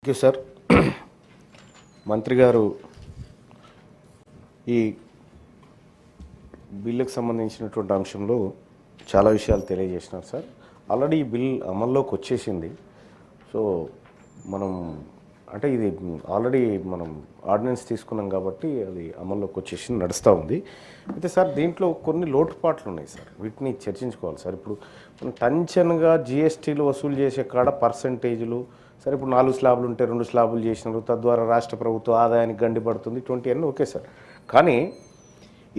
You sir. మంత్రి గారు ఈ బిల్లుకు సంబంధించినటువంటి అంశంలో చాలా విషయాలు తెలియజేసినారు సార్. ఆల్రెడీ ఈ బిల్ అమల్లోకి వచ్చేసింది. సో మనం అంటే ఇది ఆల్రెడీ మనం ఆర్డినెన్స్ తీసుకున్నాం కాబట్టి అది అమల్లోకి వచ్చేసి నడుస్తూ ఉంది. అయితే సార్ దీంట్లో కొన్ని లోటుపాట్లు ఉన్నాయి సార్, వీటిని చర్చించుకోవాలి సార్. ఇప్పుడు మనం టంచన్గా జిఎస్టీలు వసూలు చేసే కాడ పర్సంటేజ్లు సరే, ఇప్పుడు 4 స్లాబులు ఉంటే 2 స్లాబులు చేసినారు, తద్వారా రాష్ట్ర ప్రభుత్వ ఆదాయానికి గండి పడుతుంది, 20 అన్నీ ఓకే సార్. కానీ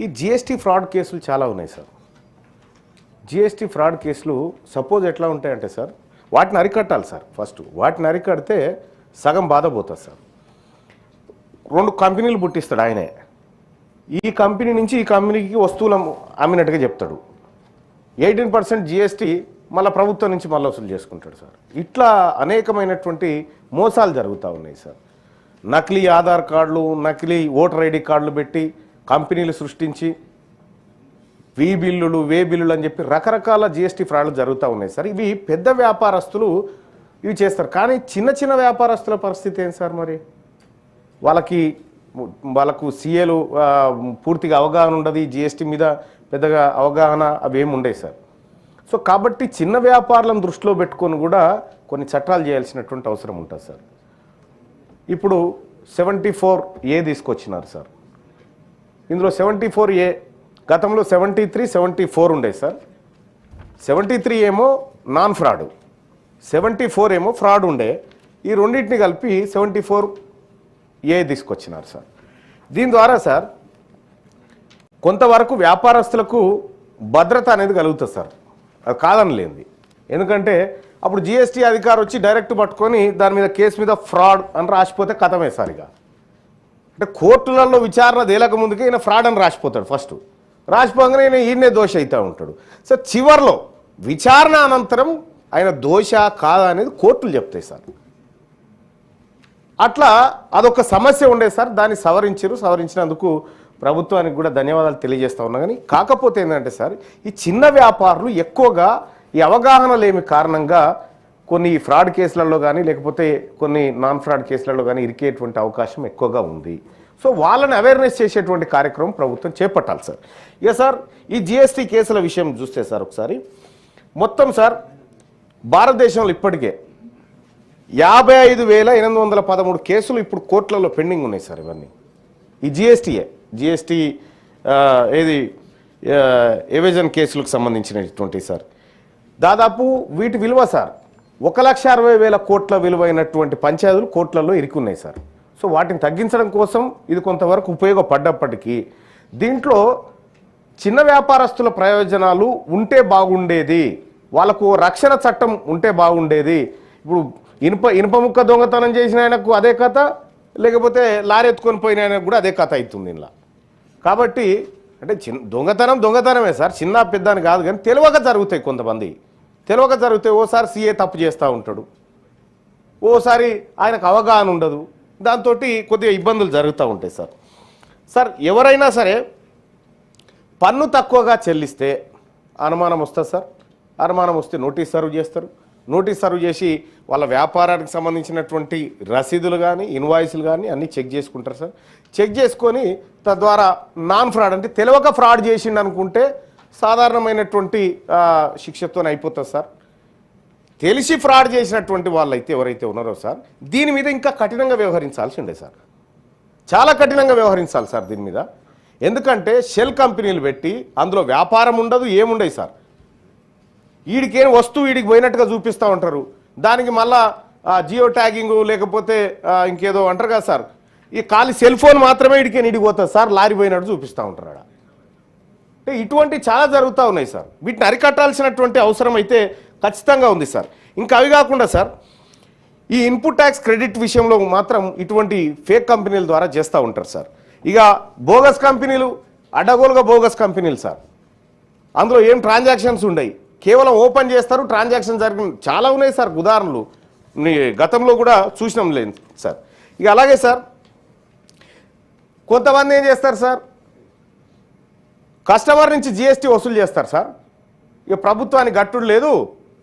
ఈ జిఎస్టీ ఫ్రాడ్ కేసులు చాలా ఉన్నాయి సార్. జిఎస్టీ ఫ్రాడ్ కేసులు సపోజ్ ఎట్లా ఉంటాయంటే సార్, వాటిని అరికట్టాలి సార్. ఫస్ట్ వాటిని అరికడితే సగం బాధ పోతుంది సార్. 2 కంపెనీలు పుట్టిస్తాడు ఆయనే, ఈ కంపెనీ నుంచి ఈ కంపెనీకి వస్తువులు అమ్మినట్టుగా చెప్తాడు, 18% జిఎస్టీ మళ్ళీ ప్రభుత్వం నుంచి మళ్ళీ వసూలు చేసుకుంటాడు సార్. ఇట్లా అనేకమైనటువంటి మోసాలు జరుగుతూ ఉన్నాయి సార్. నకిలీ ఆధార్ కార్డులు, నకిలీ ఓటర్ ఐడి కార్డులు పెట్టి కంపెనీలు సృష్టించి వే బిల్లులు అని చెప్పి రకరకాల జిఎస్టీ ఫ్రాడ్లు జరుగుతూ ఉన్నాయి సార్. ఇవి పెద్ద వ్యాపారస్తులు ఇవి చేస్తారు. కానీ చిన్న చిన్న వ్యాపారస్తుల పరిస్థితి ఏంటి సార్? మరి వాళ్ళకు సీఏలు పూర్తిగా అవగాహన ఉండదు, జిఎస్టీ మీద పెద్దగా అవగాహన అవేమి ఉండవు సార్. సో కాబట్టి చిన్న వ్యాపారాలను దృష్టిలో పెట్టుకొని కూడా కొన్ని చట్టాలు చేయాల్సినటువంటి అవసరం ఉంటుంది సార్. ఇప్పుడు 74A తీసుకొచ్చినారు సార్. ఇందులో 74A గతంలో 73, 74 ఉండే సార్. 73 ఏమో నాన్ ఫ్రాడ్, 74 ఏమో ఫ్రాడ్ ఉండే. ఈ రెండింటిని కలిపి 74A తీసుకొచ్చినారు సార్. దీని ద్వారా సార్ కొంతవరకు వ్యాపారస్తులకు భద్రత అనేది కలుగుతుంది సార్, అది కాదనలేంది. ఎందుకంటే అప్పుడు జిఎస్టీ అధికారి వచ్చి డైరెక్ట్ పట్టుకొని దాని మీద కేసు మీద ఫ్రాడ్ అని రాసిపోతే కథమే సార్. ఇక అంటే కోర్టులలో విచారణ తేలక ముందుకే ఈయన ఫ్రాడ్ అని రాసిపోతాడు. ఫస్ట్ రాసిపోగానే ఈయనే దోష అవుతూ ఉంటాడు. సో చివరిలో విచారణ అనంతరం ఆయన దోష కాదా అనేది కోర్టులు చెప్తాయి సార్. అట్లా అదొక సమస్య ఉండే సార్, దాన్ని సవరించినందుకు ప్రభుత్వానికి కూడా ధన్యవాదాలు తెలియజేస్తూ ఉన్నా. కానీ కాకపోతే ఏంటంటే సార్, ఈ చిన్న వ్యాపారులు ఎక్కువగా ఈ అవగాహన లేమి కారణంగా కొన్ని ఫ్రాడ్ కేసులలో కానీ లేకపోతే కొన్ని నాన్ ఫ్రాడ్ కేసులలో కానీ ఇరికేటువంటి అవకాశం ఎక్కువగా ఉంది. సో వాళ్ళని అవేర్నెస్ చేసేటువంటి కార్యక్రమం ప్రభుత్వం చేపట్టాలి సార్. ఇక సార్ ఈ జిఎస్టీ కేసుల విషయం చూస్తే సార్ ఒకసారి మొత్తం సార్ భారతదేశంలో ఇప్పటికే 55,813 కేసులు ఇప్పుడు కోర్టులలో పెండింగ్ ఉన్నాయి సార్. ఇవన్నీ ఈ జిఎస్టీ ఏది ఎవేజన్ కేసులకు సంబంధించినటువంటి సార్. దాదాపు వీటి విలువ సార్ 1,60,000 కోట్ల విలువైనటువంటి పంచాయతీలు కోట్లలో ఇరుక్కున్నాయి సార్. సో వాటిని తగ్గించడం కోసం ఇది కొంతవరకు ఉపయోగపడ్డప్పటికీ దీంట్లో చిన్న వ్యాపారస్తుల ప్రయోజనాలు ఉంటే బాగుండేది, వాళ్ళకు రక్షణ చట్టం ఉంటే బాగుండేది. ఇప్పుడు ఇనుప ముక్క దొంగతనం చేసిన ఆయనకు అదే కథ, లేకపోతే లారీ ఎత్తుకొని పోయిన ఆయనకు కూడా అదే కథ అవుతుంది ఇలా. కాబట్టి అంటే దొంగతనమే సార్, చిన్న పెద్ద అని కాదు, కానీ తెలియక జరుగుతాయి. కొంతమంది తెలియక జరుగుతాయి. ఓసారి సీఏ తప్పు చేస్తూ ఉంటాడు, ఓసారి ఆయనకు అవగాహన ఉండదు, దాంతో కొద్దిగా ఇబ్బందులు జరుగుతూ ఉంటాయి సార్. సార్ ఎవరైనా సరే పన్ను తక్కువగా చెల్లిస్తే అనుమానం వస్తుంది సార్. అనుమానం వస్తే నోటీస్ సర్వ్ చేస్తారు. నోటీస్ సర్వ్ చేసి వాళ్ళ వ్యాపారానికి సంబంధించినటువంటి రసీదులు కానీ ఇన్వాయిస్లు కానీ అన్నీ చెక్ చేసుకుంటారు సార్. చెక్ చేసుకొని తద్వారా నాన్ ఫ్రాడ్ అంటే తెలియక ఫ్రాడ్ చేసిండు అనుకుంటే సాధారణమైనటువంటి శిక్షతో అయిపోతుంది సార్. తెలిసి ఫ్రాడ్ చేసినటువంటి వాళ్ళైతే ఎవరైతే ఉన్నారో సార్ దీని మీద ఇంకా కఠినంగా వ్యవహరించాల్సి ఉండే సార్, చాలా కఠినంగా వ్యవహరించాలి సార్ దీని మీద. ఎందుకంటే షెల్ కంపెనీలు పెట్టి అందులో వ్యాపారం ఉండదు, ఏముండదు సార్. వీడికేం వస్తువు వీడికి పోయినట్టుగా చూపిస్తూ ఉంటారు, దానికి మళ్ళా జియో ట్యాగింగ్ లేకపోతే ఇంకేదో అంటారు కదా సార్, ఈ ఖాళీ సెల్ ఫోన్ మాత్రమే వీడికి పోతుంది సార్, లారీ పోయినట్టు చూపిస్తూ ఉంటారు. అంటే ఇటువంటి చాలా జరుగుతూ ఉన్నాయి సార్. వీటిని అరికట్టాల్సినటువంటి అవసరం అయితే ఖచ్చితంగా ఉంది సార్. ఇంకా అవి కాకుండా సార్ ఈ ఇన్పుట్ ట్యాక్స్ క్రెడిట్ విషయంలో మాత్రం ఇటువంటి ఫేక్ కంపెనీల ద్వారా చేస్తూ ఉంటారు సార్. ఇక బోగస్ కంపెనీలు, అడ్డగోలుగా బోగస్ కంపెనీలు సార్, అందులో ఏం ట్రాన్సాక్షన్స్ ఉండయి, కేవలం ఓపెన్ చేస్తారు, ట్రాన్సాక్షన్ జరిగిన చాలా ఉన్నాయి సార్. ఉదాహరణలు గతంలో కూడా చూసినాం లేదు సార్. ఇక అలాగే సార్ కొంతమంది ఏం చేస్తారు సార్, కస్టమర్ నుంచి జిఎస్టీ వసూలు చేస్తారు సార్. ఇక ప్రభుత్వానికి గట్టుడు లేదు,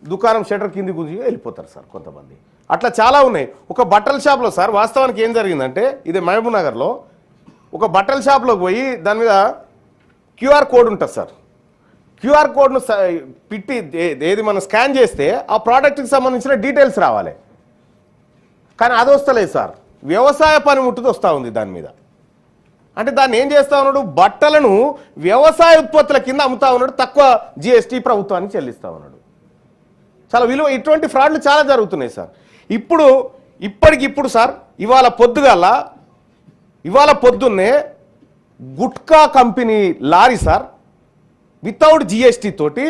దుకాణం షటర్ కింది గుంజి వెళ్ళిపోతారు సార్ కొంతమంది. అట్లా చాలా ఉన్నాయి. ఒక బట్టల షాప్లో సార్ వాస్తవానికి ఏం జరిగిందంటే ఇది మహబూబ్ నగర్లో ఒక బట్టల షాప్లోకి పోయి దాని మీద క్యూఆర్ కోడ్ ఉంటుంది సార్. క్యూఆర్ కోడ్ను పెట్టి ఏది మనం స్కాన్ చేస్తే ఆ ప్రోడక్ట్కి సంబంధించిన డీటెయిల్స్ రావాలి. కానీ అది వస్తలేదు సార్, వ్యవసాయ పనిముట్టుది వస్తూ ఉంది దాని మీద. అంటే దాన్ని ఏం చేస్తూ ఉన్నాడు, బట్టలను వ్యవసాయ ఉత్పత్తుల కింద అమ్ముతా ఉన్నాడు, తక్కువ జిఎస్టీ ప్రభుత్వానికి చెల్లిస్తూ ఉన్నాడు. చాలా విలువ. ఇటువంటి ఫ్రాడ్లు చాలా జరుగుతున్నాయి సార్. ఇప్పటికిప్పుడు సార్ ఇవాళ పొద్దున్నే gutka company lorry sir without GST తోటి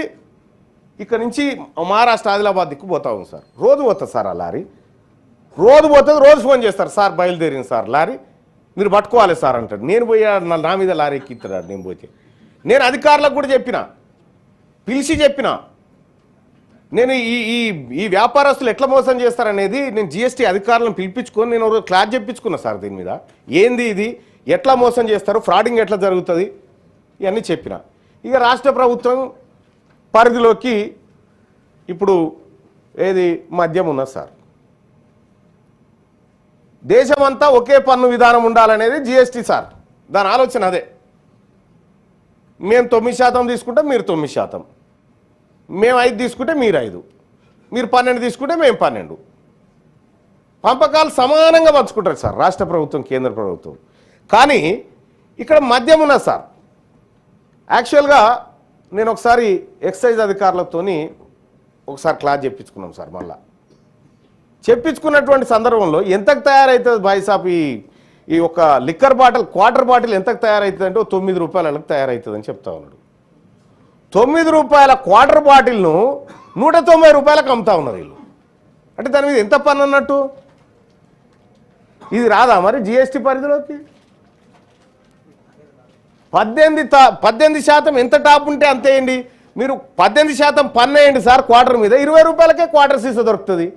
ఇక్కడ నుంచి మహారాష్ట్ర ఆదిలాబాద్ దిక్కు పోతా ఉంది సార్. రోజు పోతుంది సార్ ఆ లారీ, రోజు పోతుంది. రోజు ఫోన్ చేస్తారు, సార్ బయలుదేరింది సార్ లారీ, మీరు పట్టుకోవాలి సార్ అంటాడు. నేను పోయా నా మీద లారీ ఎక్కిస్తాడు. నేను పోతే నేను అధికారులకు కూడా పిలిచి చెప్పిన నేను ఈ వ్యాపారస్తులు ఎట్లా మోసం చేస్తారనేది నేను జిఎస్టీ అధికారులను పిలిపించుకొని నేను క్లాస్ చెప్పించుకున్నా సార్. దీని మీద ఏంది ఇది, ఎట్లా మోసం చేస్తారు, ఫ్రాడింగ్ ఎట్లా జరుగుతుంది, ఇవన్నీ చెప్పిన. ఇక రాష్ట్ర ప్రభుత్వం పరిధిలోకి ఇప్పుడు ఏది మద్యం ఉన్నది సార్. దేశమంతా ఒకే పన్ను విధానం ఉండాలనేది జిఎస్టీ సార్. దాని ఆలోచన అదే. మేము 9% తీసుకుంటాం, మీరు 9%, మేము 5 తీసుకుంటే మీరు 5, మీరు 12 తీసుకుంటే మేము 12. పంపకాలు సమానంగా పంచుకుంటారు సార్ రాష్ట్ర ప్రభుత్వం కేంద్ర ప్రభుత్వం. కానీ ఇక్కడ మద్యం ఉన్నది సార్. యాక్చువల్గా నేను ఒకసారి ఎక్సైజ్ అధికారులతో ఒకసారి క్లాస్ చెప్పించుకున్నాం సార్. మళ్ళా చెప్పించుకున్నటువంటి సందర్భంలో ఎంతకు తయారవుతుంది బాయ్ సాబ్ ఈ ఒక లిక్కర్ బాటిల్ క్వార్టర్ బాటిల్ ఎంతకు తయారవుతుంది అంటే 9 రూపాయలకు తయారవుతుందని చెప్తా ఉన్నాడు. 9 రూపాయల క్వార్టర్ బాటిల్ను 190 రూపాయలకు అమ్ముతా ఉన్నారు వీళ్ళు. అంటే దాని మీద ఎంత పన్ను అన్నట్టు? ఇది రాదా మరి జిఎస్టీ పరిధిలోకి? 18% ఎంత టాప్ ఉంటే అంతేయండి. మీరు 18% పన్ను వేయండి సార్ క్వార్టర్ మీద, 20 రూపాయలకే క్వార్టర్ సీసా దొరుకుతుంది.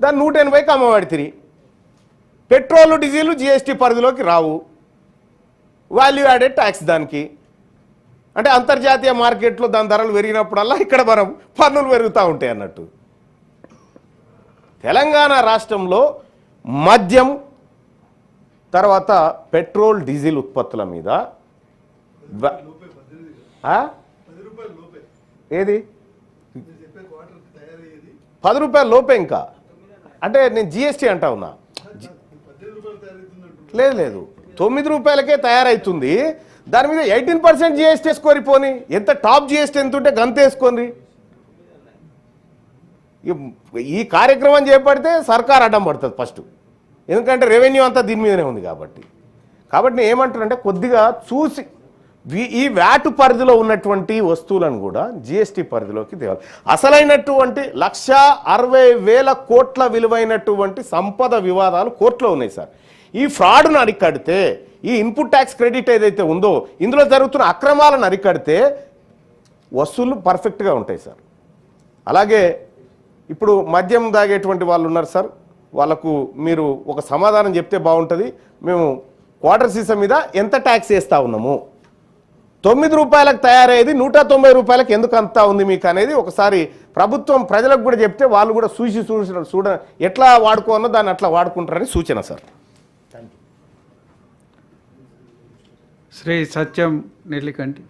దాన్ని 180కి అమ్మబడితిరి. పెట్రోల్ డీజిల్ జిఎస్టీ పరిధిలోకి రావు, వాల్యూ యాడెడ్ ట్యాక్స్ దానికి. అంటే అంతర్జాతీయ మార్కెట్లో దాని ధరలు పెరిగినప్పుడల్లా ఇక్కడ మనం పన్నులు పెరుగుతూ ఉంటాయి అన్నట్టు. తెలంగాణ రాష్ట్రంలో మద్యం తర్వాత పెట్రోల్ డీజిల్ ఉత్పత్తుల మీద ఏది 10 రూపాయల లోపే. ఇంకా అంటే నేను జిఎస్టీ అంటా ఉన్నా. లేదు 9 రూపాయలకే తయారవుతుంది. దాని మీద 18% జిఎస్టీ వేసుకొని పోని. ఎంత టాప్ జిఎస్టీ ఎంత ఉంటే గంత వేసుకొని. ఈ కార్యక్రమం చేపడితే సర్కార్ అడ్డం పడుతుంది ఫస్ట్, ఎందుకంటే రెవెన్యూ అంతా దీని మీదనే ఉంది కాబట్టి. నేను ఏమంటానంటే కొద్దిగా చూసి ఈ వ్యాట్ పరిధిలో ఉన్నటువంటి వస్తువులను కూడా జిఎస్టీ పరిధిలోకి తేవాలి. అసలైనటువంటి 1,60,000 కోట్ల విలువైనటువంటి సంపద వివాదాలు కోర్టులో ఉన్నాయి సార్. ఈ ఫ్రాడ్ను అరికడితే, ఈ ఇన్పుట్ ట్యాక్స్ క్రెడిట్ ఏదైతే ఉందో ఇందులో జరుగుతున్న అక్రమాలను అరికడితే వసూళ్లు పర్ఫెక్ట్గా ఉంటాయి సార్. అలాగే ఇప్పుడు మద్యం తాగేటువంటి వాళ్ళు ఉన్నారు సార్, వాళ్ళకు మీరు ఒక సమాధానం చెప్తే బాగుంటుంది. మేము క్వార్టర్ సీసా మీద ఎంత ట్యాక్స్ వేస్తూ ఉన్నాము, 9 రూపాయలకు తయారయ్యేది 190 రూపాయలకు ఎందుకు అంతా ఉంది మీకు అనేది ఒకసారి ప్రభుత్వం ప్రజలకు కూడా చెప్తే వాళ్ళు కూడా చూడ ఎట్లా వాడుకోనో దాన్ని అట్లా వాడుకుంటారని సూచన సార్. శ్రీ సత్యం నెల్లికంటి.